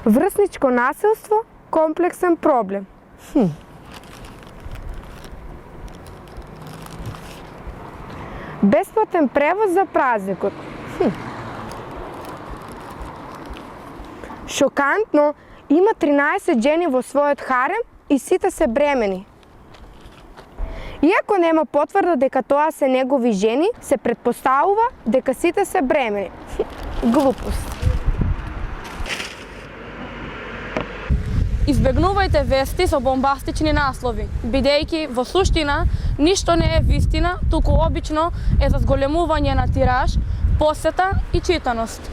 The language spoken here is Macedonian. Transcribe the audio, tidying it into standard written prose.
Врсничко насилство, комплексен проблем. Бесплатен превоз за празникот. Шокантно, има 13 жени во својот харем и сите се бремени. Иако нема потврда дека тоа се негови жени, се претпоставува дека сите се бремени. Глупост. Избегнувајте вести со бомбастични наслови, бидејќи во суштина ништо не е вистина, туку обично е за зголемување на тираж, посета и читаност.